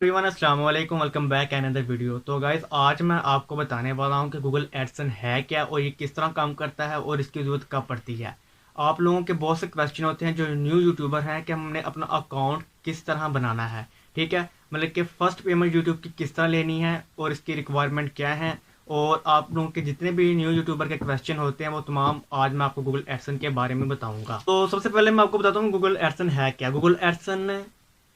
Everyone अस्सलाम वालेकुम, welcome back another video. तो गाइस आज मैं आपको बताने वाला हूं कि गूगल एडसन है क्या और ये किस तरह काम करता है और इसकी ज़रूरत कब पड़ती है। आप लोगों के बहुत से क्वेश्चन होते हैं जो न्यू यूट्यूबर हैं कि हमने अपना अकाउंट किस तरह बनाना है। ठीक है, मतलब कि फ़र्स्ट पेमेंट यूट्यूब की किस तरह लेनी है और इसकी रिक्वायरमेंट क्या है। और आप लोगों के जितने भी न्यू यूट्यूबर के क्वेश्चन होते हैं वो तमाम आज मैं आपको गूगल एडसन के बारे में बताऊंगा। तो सबसे पहले मैं आपको बताता हूँ गूगल एडसन है क्या। गूगल एडसन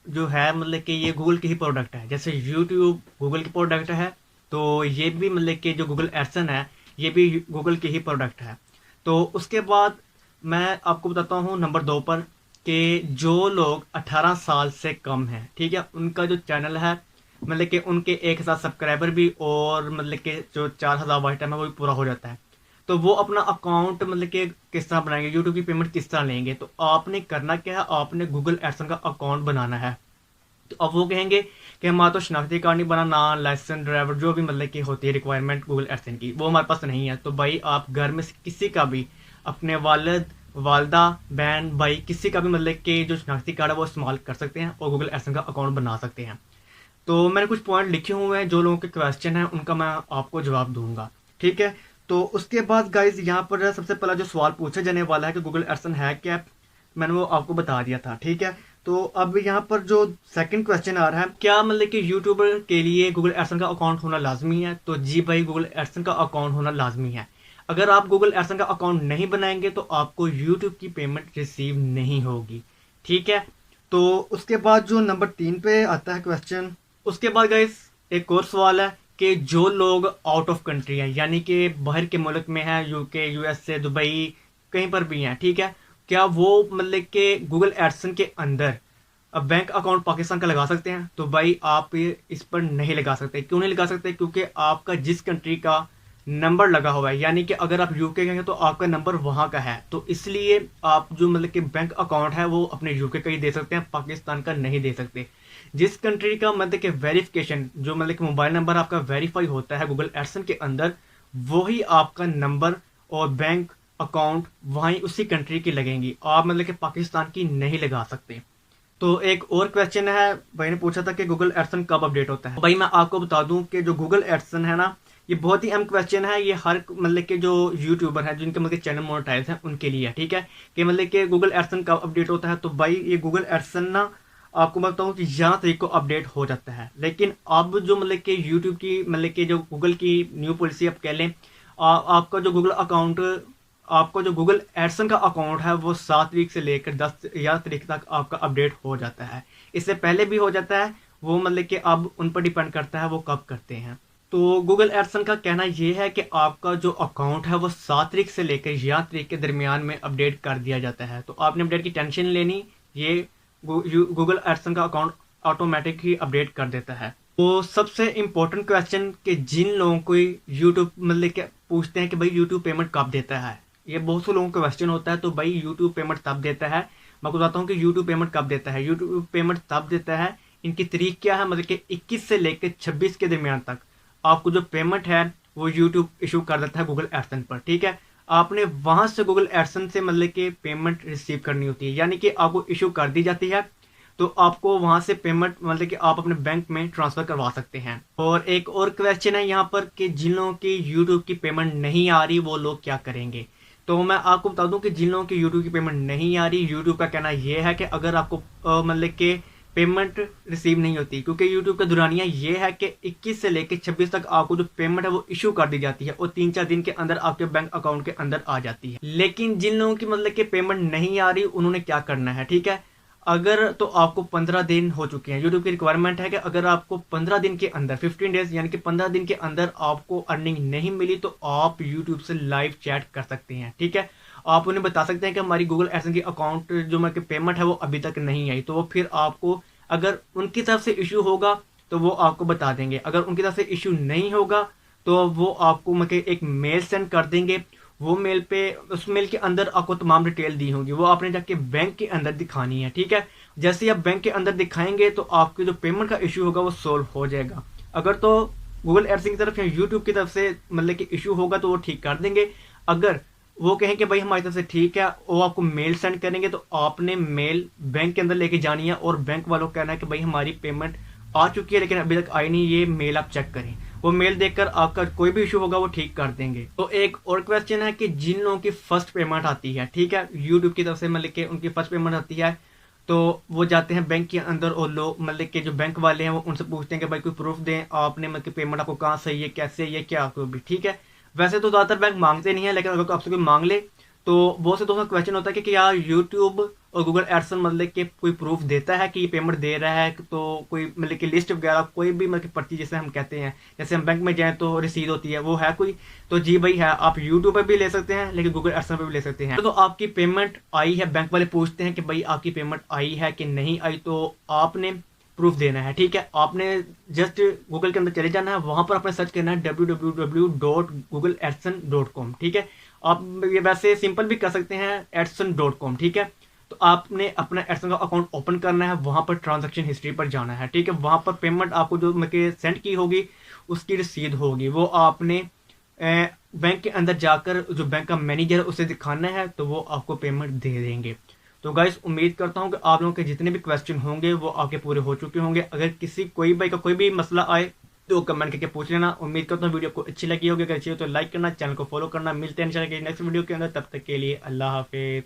जो है मतलब कि ये गूगल की ही प्रोडक्ट है। जैसे यूट्यूब गूगल की प्रोडक्ट है तो ये भी मतलब कि जो गूगल एडसन है ये भी गूगल की ही प्रोडक्ट है। तो उसके बाद मैं आपको बताता हूँ नंबर 2 पर कि जो लोग 18 साल से कम हैं, ठीक है, उनका जो चैनल है मतलब कि उनके 1,000 सब्सक्राइबर भी और मतलब कि जो 4,000 वाच टाइम है वो भी पूरा हो जाता है। तो वो अपना अकाउंट मतलब कि किस तरह बनाएंगे, यूट्यूब की पेमेंट किस तरह लेंगे। तो आपने करना क्या है, आपने गूगल एडसन का अकाउंट बनाना है। तो अब वो कहेंगे कि हमारा तो शनाख्ती कार्ड नहीं बना, ना लाइसेंस ड्राइवर जो भी मतलब कि होती है रिक्वायरमेंट गूगल एडसन की, वो हमारे पास नहीं है। तो भाई आप घर में से किसी का भी, अपने वालिद वालदा बहन भाई किसी का भी मतलब कि जो शनाख्ती कार्ड है वो इस्तेमाल कर सकते हैं और गूगल एडसन का अकाउंट बना सकते हैं। तो मैंने कुछ पॉइंट लिखे हुए हैं, जो लोगों के क्वेश्चन हैं उनका मैं आपको जवाब दूंगा। ठीक है, तो उसके बाद गाइज यहाँ पर सबसे पहला जो सवाल पूछा जाने वाला है कि गूगल एडसन है क्या, मैंने वो आपको बता दिया था। ठीक है, तो अब यहाँ पर जो सेकंड क्वेश्चन आ रहा है, क्या मतलब कि यूट्यूबर के लिए गूगल एडसन का अकाउंट होना लाजमी है। तो जी भाई, गूगल एडसन का अकाउंट होना लाजमी है। अगर आप गूगल एडसन का अकाउंट नहीं बनाएंगे तो आपको यूट्यूब की पेमेंट रिसीव नहीं होगी। ठीक है, तो उसके बाद जो नंबर 3 पे आता है क्वेश्चन, उसके बाद गाइस एक और सवाल है कि जो लोग आउट ऑफ कंट्री हैं, यानी कि बाहर के मुल्क में है, यूके यूएसए दुबई कहीं पर भी हैं, ठीक है, क्या वो मतलब कि गूगल एडसन के अंदर अब बैंक अकाउंट पाकिस्तान का लगा सकते हैं। तो भाई आप ये इस पर नहीं लगा सकते। क्यों नहीं लगा सकते, क्योंकि आपका जिस कंट्री का नंबर लगा हुआ है, यानी कि अगर आप यूके के हैं तो आपका नंबर वहां का है, तो इसलिए आप जो मतलब कि बैंक अकाउंट है वो अपने यूके का ही दे सकते हैं, पाकिस्तान का नहीं दे सकते। जिस कंट्री का मतलब कि वेरिफिकेशन, जो मतलब कि मोबाइल नंबर आपका वेरीफाई होता है गूगल एडसन के अंदर, वही आपका नंबर और बैंक अकाउंट वहीं उसी कंट्री की लगेंगी। आप मतलब कि पाकिस्तान की नहीं लगा सकते। तो एक और क्वेश्चन है, भाई ने पूछा था कि गूगल एडसन कब अपडेट होता है। भाई मैं आपको बता दूं कि जो गूगल एडसन है ना, ये बहुत ही अहम क्वेश्चन है। ये हर मतलब के जो यूट्यूबर हैं जिनके मतलब चैनल मोनेटाइज हैं उनके लिए है। ठीक है, कि मतलब कि गूगल एडसन कब अपडेट होता है। तो भाई ये गूगल एडसन ना, आपको बताऊं कि 11 तारीख को अपडेट हो जाता है। लेकिन अब जो मतलब कि यूट्यूब की मतलब कि जो गूगल की न्यू पॉलिसी आप कह लें, आपका जो गूगल अकाउंट, आपको जो गूगल एडसन का अकाउंट है वो 7 तारीख से लेकर 11 तारीख तक आपका अपडेट हो जाता है। इससे पहले भी हो जाता है, वो मतलब कि अब उन पर डिपेंड करता है वो कब करते हैं। तो गूगल एडसन का कहना यह है कि आपका जो अकाउंट है वो 7 तारीख से लेकर 11 तारीख के दरमियान में अपडेट कर दिया जाता है। तो आपने अपडेट की टेंशन लेनी, ये गूगल एडसन का अकाउंट ऑटोमेटिक ही अपडेट कर देता है। तो सबसे इम्पोर्टेंट क्वेश्चन कि जिन लोगों को यूट्यूब मतलब कि पूछते हैं कि भाई यूट्यूब पेमेंट कब देता है, ये बहुत से लोगों का क्वेश्चन होता है। तो भाई यूट्यूब पेमेंट तब देता है, मैं आपको बताता हूँ कि यूट्यूब पेमेंट कब देता है। यूट्यूब पेमेंट तब देता है, इनकी तारीख क्या है, मतलब कि 21 से लेकर 26 के दरमियान तक आपको जो पेमेंट है वो यूट्यूब इशू कर देता है गूगल एडसन पर। ठीक है, आपने वहां से गूगल एडसन से मतलब कि पेमेंट रिसीव करनी होती है, यानी कि आपको इशू कर दी जाती है तो आपको वहां से पेमेंट मतलब कि आप अपने बैंक में ट्रांसफर करवा सकते हैं। और एक और क्वेश्चन है यहाँ पर कि जिन लोगों की यूट्यूब की पेमेंट नहीं आ रही वो लोग क्या करेंगे। तो मैं आपको बता दूं कि जिन लोगों की यूट्यूब की पेमेंट नहीं आ रही, यूट्यूब का कहना यह है कि अगर आपको मतलब कि पेमेंट रिसीव नहीं होती, क्योंकि यूट्यूब का दुरानिया ये है कि 21 से लेकर 26 तक आपको जो पेमेंट है वो इशू कर दी जाती है और 3-4 दिन के अंदर आपके बैंक अकाउंट के अंदर आ जाती है। लेकिन जिन लोगों की मतलब कि पेमेंट नहीं आ रही उन्होंने क्या करना है। ठीक है, अगर तो आपको 15 दिन हो चुके हैं, यूट्यूब की रिक्वायरमेंट है कि अगर आपको 15 दिन के अंदर 15 डेज यानी कि 15 दिन के अंदर आपको अर्निंग नहीं मिली तो आप यूट्यूब से लाइव चैट कर सकते हैं। ठीक है, आप उन्हें बता सकते हैं कि हमारी गूगल एडसन की अकाउंट जो मैं पेमेंट है वो अभी तक नहीं आई। तो वो फिर आपको, अगर उनकी तरफ से इशू होगा तो वो आपको बता देंगे, अगर उनकी तरफ से इशू नहीं होगा तो वो आपको मतलब एक मेल सेंड कर देंगे। वो मेल पे, उस मेल के अंदर आपको तमाम डिटेल दी होंगी, वो आपने जाके बैंक के अंदर दिखानी है। ठीक है, जैसे ही आप बैंक के अंदर दिखाएंगे तो आपके जो पेमेंट का इशू होगा वो सोल्व हो जाएगा। अगर तो गूगल एडसन की तरफ या यूट्यूब की तरफ से मतलब कि इशू होगा तो वो ठीक कर देंगे। अगर वो कहें कि भाई हमारी तरफ से ठीक है, वो आपको मेल सेंड करेंगे तो आपने मेल बैंक के अंदर लेके जानी है और बैंक वालों को कहना है कि भाई हमारी पेमेंट आ चुकी है लेकिन अभी तक आई नहीं, ये मेल आप चेक करें, वो मेल देखकर आपका कोई भी इशू होगा वो ठीक कर देंगे। तो एक और क्वेश्चन है कि जिन लोगों की फर्स्ट पेमेंट आती है, ठीक है, यूट्यूब की तरफ से मतलब कि उनकी फर्स्ट पेमेंट आती है, तो वो जाते हैं बैंक के अंदर और लोग मतलब कि जो बैंक वाले हैं वो उनसे पूछते हैं कि भाई कोई प्रूफ दें आपने मतलब पेमेंट आपको कहाँ से है, कैसे है, क्या कोई भी, ठीक है। वैसे तो ज़्यादातर बैंक मांगते नहीं है, लेकिन अगर आपसे कोई मांग ले तो बहुत से दोस्तों का क्वेश्चन होता है कि क्या यूट्यूब और गूगल एडसन मतलब कि कोई प्रूफ देता है कि ये पेमेंट दे रहा है, तो कोई मतलब कि लिस्ट वगैरह कोई भी मतलब पर्ची जैसे हम कहते हैं, जैसे हम बैंक में जाएं तो रसीद होती है, वो है कोई? तो जी भाई है, आप यूट्यूब पर भी ले सकते हैं लेकिन गूगल एडसन पर भी ले सकते हैं। तो आपकी पेमेंट आई है, बैंक वाले पूछते हैं कि भाई आपकी पेमेंट आई है कि नहीं आई, तो आपने प्रूफ देना है, ठीक है। आपने जस्ट गूगल के अंदर चले जाना है, वहां पर आपने सर्च करना है www.googleadsen.com, ठीक है। आप ये वैसे सिंपल भी कर सकते हैं adsen.com, ठीक है। तो आपने अपना एडसन का अकाउंट ओपन करना है, वहां पर ट्रांजैक्शन हिस्ट्री पर जाना है, ठीक है। वहां पर पेमेंट आपको जो मतलब सेंड की होगी उसकी रसीद होगी, वो आपने बैंक के अंदर जाकर जो बैंक का मैनेजर है उसे दिखाना है, तो वो आपको पेमेंट दे देंगे। तो गाइस उम्मीद करता हूँ कि आप लोगों के जितने भी क्वेश्चन होंगे वो आपके पूरे हो चुके होंगे। अगर किसी कोई भाई का कोई भी मसला आए तो कमेंट करके पूछ लेना। उम्मीद करता हूँ वीडियो को अच्छी लगी होगी, अगर अच्छी हो तो लाइक करना, चैनल को फॉलो करना। मिलते हैं इंशाल्लाह नेक्स्ट वीडियो के अंदर, तब तक के लिए अल्लाह हाफिज।